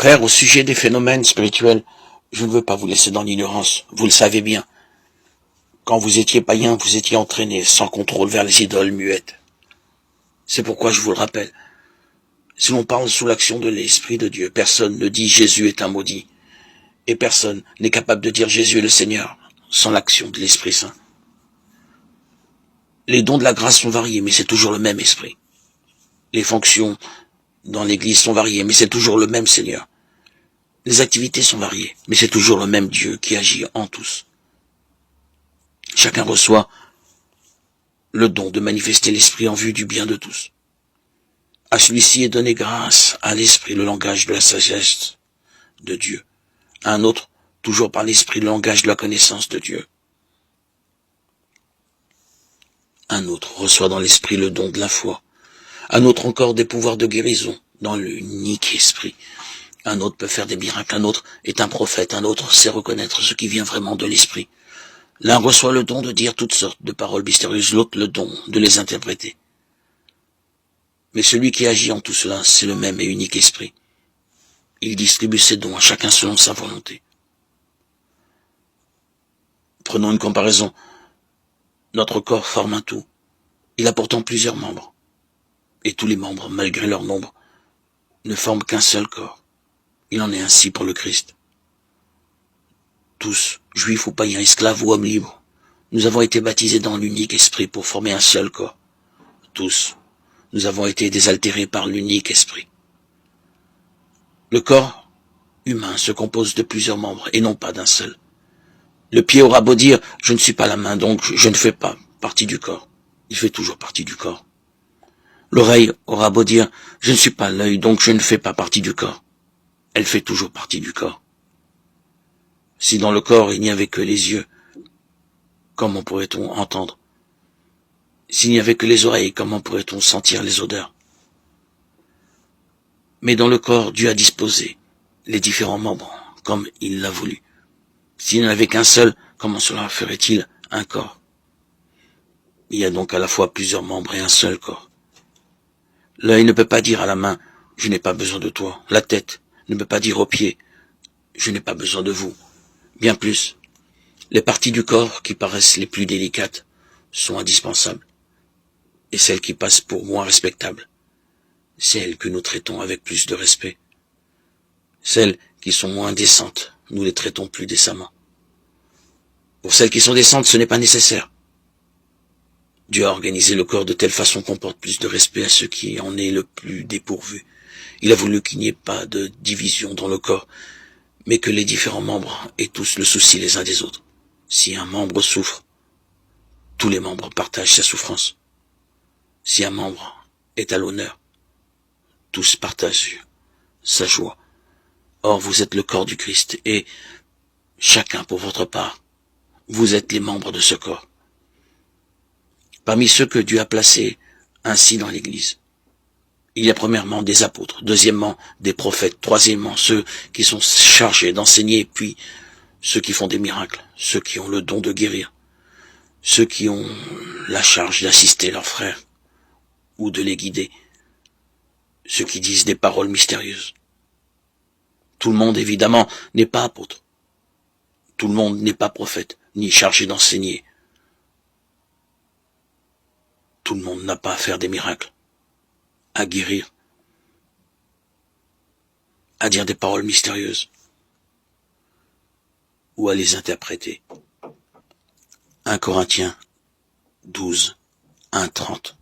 Frères, au sujet des phénomènes spirituels, je ne veux pas vous laisser dans l'ignorance. Vous le savez bien. Quand vous étiez païen, vous étiez entraîné sans contrôle vers les idoles muettes. C'est pourquoi je vous le rappelle. Si l'on parle sous l'action de l'Esprit de Dieu, personne ne dit Jésus est un maudit. Et personne n'est capable de dire Jésus est le Seigneur sans l'action de l'Esprit Saint. Les dons de la grâce sont variés, mais c'est toujours le même Esprit. Les fonctions dans l'Église sont variées, mais c'est toujours le même Seigneur. Les activités sont variées, mais c'est toujours le même Dieu qui agit en tous. Chacun reçoit le don de manifester l'Esprit en vue du bien de tous. À celui-ci est donné grâce à l'Esprit le langage de la sagesse de Dieu. À un autre, toujours par l'Esprit, le langage de la connaissance de Dieu. Un autre reçoit dans l'Esprit le don de la foi. Un autre encore des pouvoirs de guérison dans l'unique Esprit. Un autre peut faire des miracles, un autre est un prophète, un autre sait reconnaître ce qui vient vraiment de l'Esprit. L'un reçoit le don de dire toutes sortes de paroles mystérieuses, l'autre le don de les interpréter. Mais celui qui agit en tout cela, c'est le même et unique Esprit. Il distribue ses dons à chacun selon sa volonté. Prenons une comparaison. Notre corps forme un tout. Il a pourtant plusieurs membres. Et tous les membres, malgré leur nombre, ne forment qu'un seul corps. Il en est ainsi pour le Christ. Tous, juifs ou païens, esclaves ou hommes libres, nous avons été baptisés dans l'unique Esprit pour former un seul corps. Tous, nous avons été désaltérés par l'unique Esprit. Le corps humain se compose de plusieurs membres et non pas d'un seul. Le pied aura beau dire « je ne suis pas la main, donc je ne fais pas partie du corps ». Il fait toujours partie du corps. L'oreille aura beau dire « je ne suis pas l'œil, donc je ne fais pas partie du corps ». Elle fait toujours partie du corps. Si dans le corps il n'y avait que les yeux, comment pourrait-on entendre? S'il n'y avait que les oreilles, comment pourrait-on sentir les odeurs? Mais dans le corps, Dieu a disposé les différents membres comme il l'a voulu. S'il n'y en avait qu'un seul, comment cela ferait-il un corps? Il y a donc à la fois plusieurs membres et un seul corps. L'œil ne peut pas dire à la main « je n'ai pas besoin de toi ». La tête ne peut pas dire aux pieds « je n'ai pas besoin de vous ». Bien plus, les parties du corps qui paraissent les plus délicates sont indispensables. Et celles qui passent pour moins respectables, c'est elles que nous traitons avec plus de respect. Celles qui sont moins décentes, nous les traitons plus décemment. Pour celles qui sont décentes, ce n'est pas nécessaire. Dieu a organisé le corps de telle façon qu'on porte plus de respect à ceux qui en est le plus dépourvu. Il a voulu qu'il n'y ait pas de division dans le corps, mais que les différents membres aient tous le souci les uns des autres. Si un membre souffre, tous les membres partagent sa souffrance. Si un membre est à l'honneur, tous partagent sa joie. Or, vous êtes le corps du Christ, et chacun pour votre part, vous êtes les membres de ce corps. Parmi ceux que Dieu a placés ainsi dans l'Église, il y a premièrement des apôtres, deuxièmement des prophètes, troisièmement ceux qui sont chargés d'enseigner, puis ceux qui font des miracles, ceux qui ont le don de guérir, ceux qui ont la charge d'assister leurs frères ou de les guider, ceux qui disent des paroles mystérieuses. Tout le monde, évidemment, n'est pas apôtre. Tout le monde n'est pas prophète, ni chargé d'enseigner. Tout le monde n'a pas à faire des miracles, à guérir, à dire des paroles mystérieuses, ou à les interpréter. 1 Corinthiens 12, 1, 30.